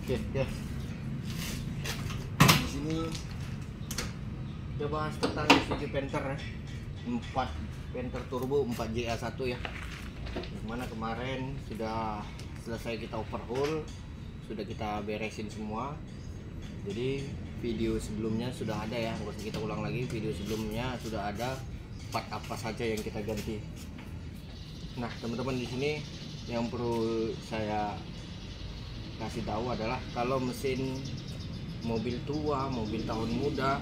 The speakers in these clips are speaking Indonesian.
Oke, ya. Di sini kita bahas tentang Isuzu Panther ya. 4 Panther Turbo 4JA1 ya. Yang mana kemarin sudah selesai kita overhaul, sudah kita beresin semua. Jadi video sebelumnya sudah ada ya, nggak usah kita ulang lagi. Video sebelumnya sudah ada part apa saja yang kita ganti. Nah, teman-teman di sini yang perlu saya kasih tahu adalah kalau mesin mobil tua, mobil tahun muda,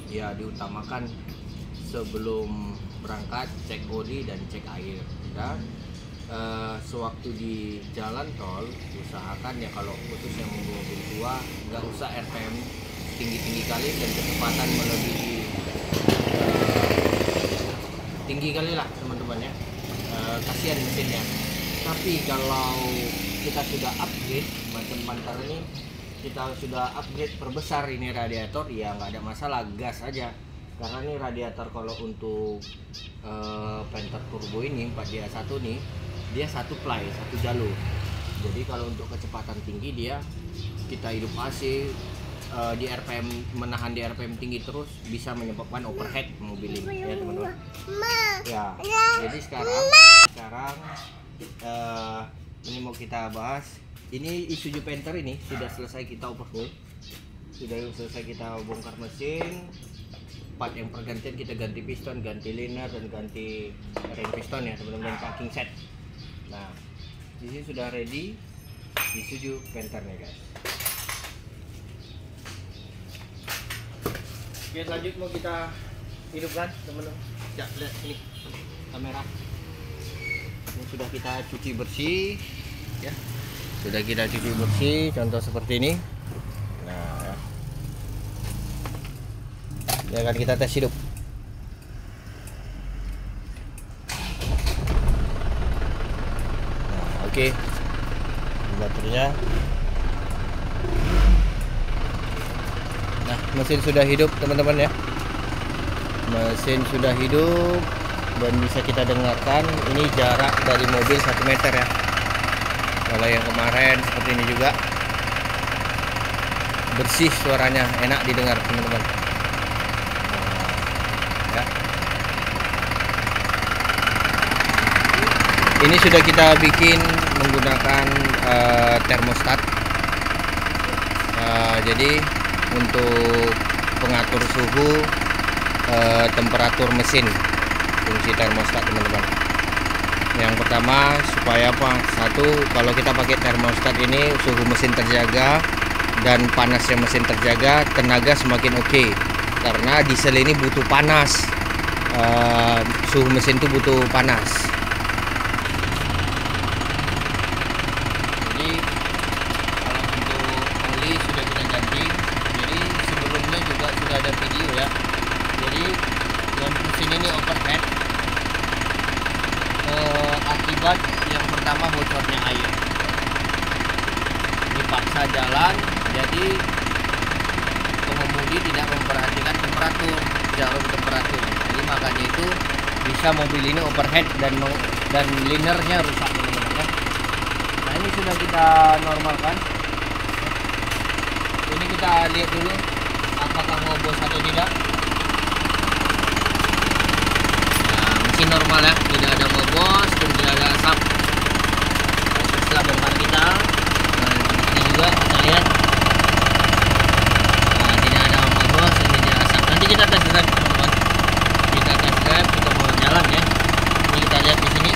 ya diutamakan sebelum berangkat cek oli dan cek air. Dan sewaktu di jalan tol usahakan ya, kalau khusus yang mobil tua nggak usah RPM tinggi-tinggi kali dan kecepatan melebihi tinggi kali lah teman-teman ya. Kasihan mesinnya. Tapi kalau kita sudah upgrade macam Panther ini, kita sudah upgrade perbesar ini radiator, ya nggak ada masalah, gas aja. Karena ini radiator kalau untuk Panther Turbo ini 4JA1 nih, dia satu ply, satu jalur. Jadi kalau untuk kecepatan tinggi dia kita hidup AC di RPM, menahan di RPM tinggi terus bisa menyebabkan overheat mobil ini ya teman-teman. Ya, jadi sekarang ini mau kita bahas. Ini Isuzu Panther ini sudah selesai kita overhaul, sudah selesai kita bongkar mesin. Part yang pergantian kita ganti piston, ganti liner dan ganti ring piston ya teman-teman, packing set. Nah, di sini sudah ready Isuzu Panther nih guys. Oke, lanjut mau kita hidupkan teman-teman. Ya, lihat ini kamera. Ini sudah kita cuci bersih ya. Sudah kita cuci bersih, contoh seperti ini. Nah, ini akan kita tes hidup. Nah, oke. Baterainya. Nah, mesin sudah hidup teman-teman ya. Mesin sudah hidup dan bisa kita dengarkan. Ini jarak dari mobil 1 meter ya. Kalau yang kemarin seperti ini juga bersih, suaranya enak didengar teman-teman. Nah, ya. Ini sudah kita bikin menggunakan termostat. Jadi untuk pengatur suhu, temperatur mesin, fungsi termostat teman-teman. Yang pertama supaya apa? Satu, kalau kita pakai termostat ini suhu mesin terjaga dan panasnya mesin terjaga, tenaga semakin oke. Karena diesel ini butuh panas, suhu mesin itu butuh panas. Jadi kalau untuk oli sudah kita ganti. Jadi sebelumnya juga sudah ada video ya. Jadi yang mesin ini overheat akibat yang pertama bocornya air. Dipaksa jalan, jadi pengemudi tidak memperhatikan temperatur, jarum temperatur. Jadi makanya itu bisa mobil ini overheat dan linernya rusak teman-teman ya. Nah, ini sudah kita normalkan. Ini kita lihat dulu apakah ngobos atau tidak. Mesin normal ya, tidak ada ngobos dan tidak ada asap. Setelah bongkar kita, nah, ini juga kita lihat, nah, tidak ada ngobos dan tidak ada asap. Nanti kita tes drive teman-teman, kita tes drive, kita mau jalan ya. Ini kita lihat di sini.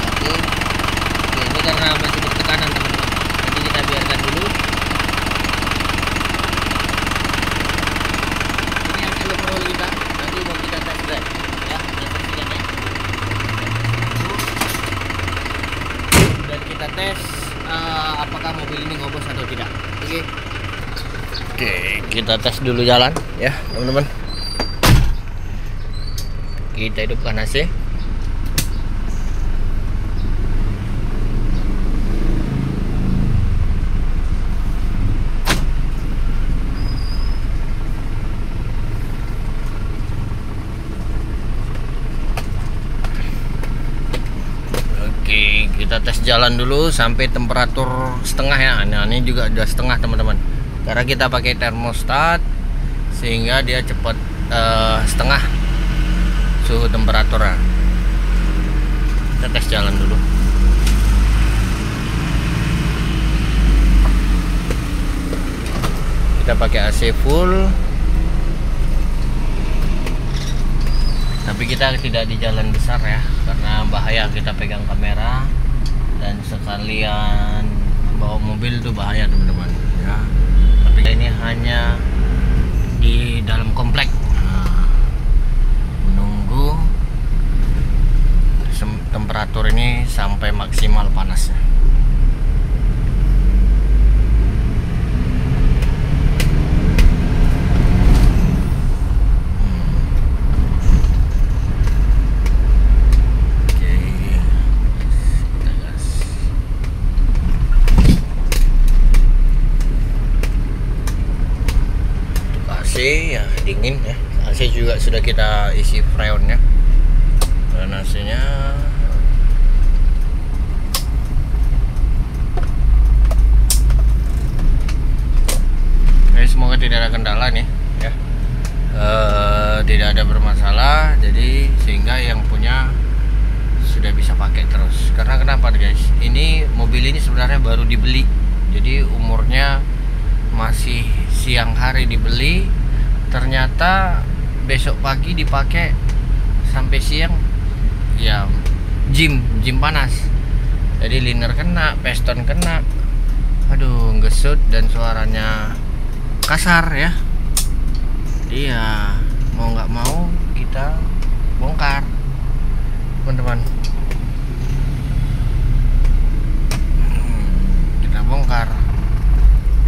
Oke, ini karena masih bertekanan teman-teman. Nanti kita biarkan dulu. Ini hasil overhaul kita. Nanti mau kita tes drive ya, dan kita tes apakah mobil ini ngobos atau tidak. Oke, kita tes dulu jalan ya teman-teman. Kita hidupkan AC. Kita tes jalan dulu sampai temperatur setengah ya. Nah, ini juga udah setengah teman-teman, karena kita pakai termostat sehingga dia cepat setengah suhu temperaturnya. Kita tes jalan dulu. Kita pakai AC full, tapi kita tidak di jalan besar ya, karena bahaya kita pegang kamera dan sekalian bawa mobil itu bahaya teman-teman ya. Tapi ini hanya di dalam komplek. Nah, menunggu temperatur ini sampai maksimal panasnya. Ya dingin ya, AC juga sudah kita isi freon ya, dan AC nya semoga tidak ada kendala nih ya, tidak ada bermasalah, jadi sehingga yang punya sudah bisa pakai terus. Karena kenapa guys, ini mobil ini sebenarnya baru dibeli, jadi umurnya masih siang hari dibeli, ternyata besok pagi dipakai sampai siang ya, gym panas, jadi liner kena, piston kena, aduh ngesut dan suaranya kasar ya. Iya, mau nggak mau kita bongkar teman-teman. Kita bongkar.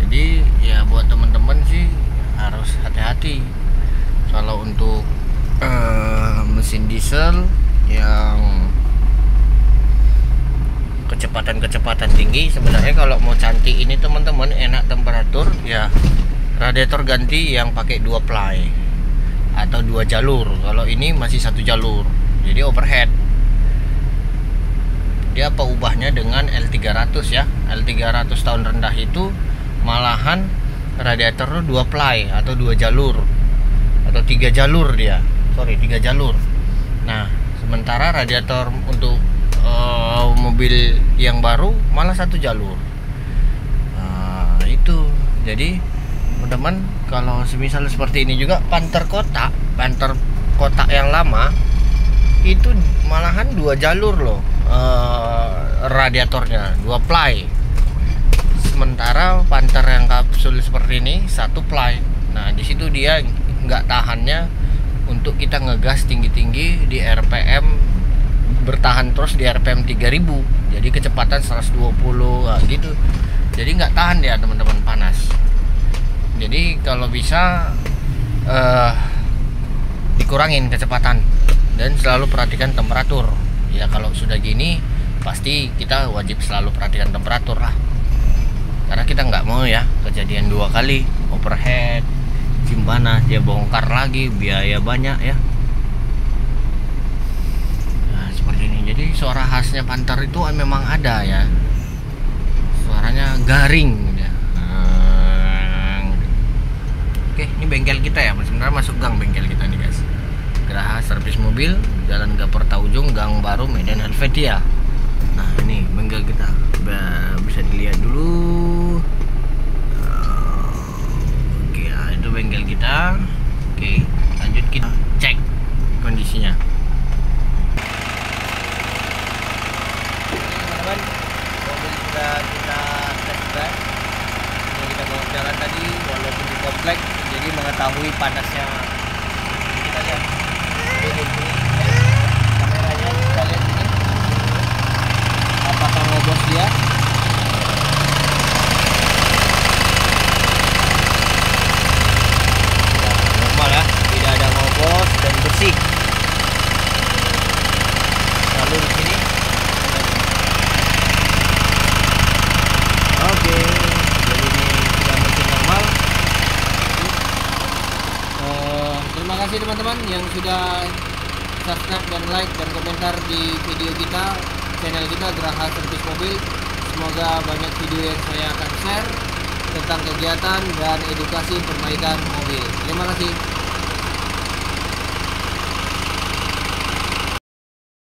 Jadi ya buat teman-teman sih harus hati-hati kalau untuk mesin diesel yang kecepatan tinggi. Sebenarnya kalau mau cantik ini teman-teman, enak temperatur ya, radiator ganti yang pakai 2 ply atau 2 jalur. Kalau ini masih 1 jalur, jadi overhead. Dia apa ubahnya dengan L300 ya, L300 tahun rendah itu malahan radiator 2 ply atau 2 jalur atau 3 jalur dia. 3 jalur. Nah, sementara radiator untuk mobil yang baru malah 1 jalur. Nah, itu. Jadi, teman-teman, kalau semisal seperti ini juga Panther kotak yang lama itu malahan 2 jalur loh. Radiatornya 2 ply. Sementara Panther yang kapsul seperti ini 1 ply. Nah, di situ dia nggak tahannya untuk kita ngegas tinggi-tinggi di RPM, bertahan terus di RPM 3000. Jadi kecepatan 120 gitu. Jadi nggak tahan dia teman-teman, panas. Jadi kalau bisa dikurangin kecepatan dan selalu perhatikan temperatur. Ya kalau sudah gini pasti kita wajib selalu perhatikan temperatur lah. Karena kita nggak mau ya kejadian 2 kali overhead, panas, dia bongkar lagi, biaya banyak ya. Nah, seperti ini. Jadi suara khasnya Panther itu memang ada ya. Suaranya garing ya. Oke, ini bengkel kita ya. Sebenarnya masuk gang bengkel kita nih guys. Geraha Servis Mobil, Jalan Gaporta Ujung, Gang Baru, Medan Helvetia. Nah, ini bengkel kita. Bisa dilihat dulu. Oke, nah, itu bengkel kita. Oke, lanjut kita cek kondisinya. Teman-teman, mobil sudah kita tes drive. Ini kita bawa jalan tadi, walaupun di komplek, jadi mengetahui panasnya. Kita lihat ini kameranya, kita lihat ini apakah ngobos dia. Normal ya, tidak ada ngobos dan bersih. Lalu di sini oke, jadi ini sudah mesin normal. Terima kasih teman-teman yang sudah subscribe dan like dan komentar di video kita. channel kita Geraha Servis Mobil. Semoga banyak video yang saya akan share tentang kegiatan dan edukasi perbaikan mobil. Terima kasih.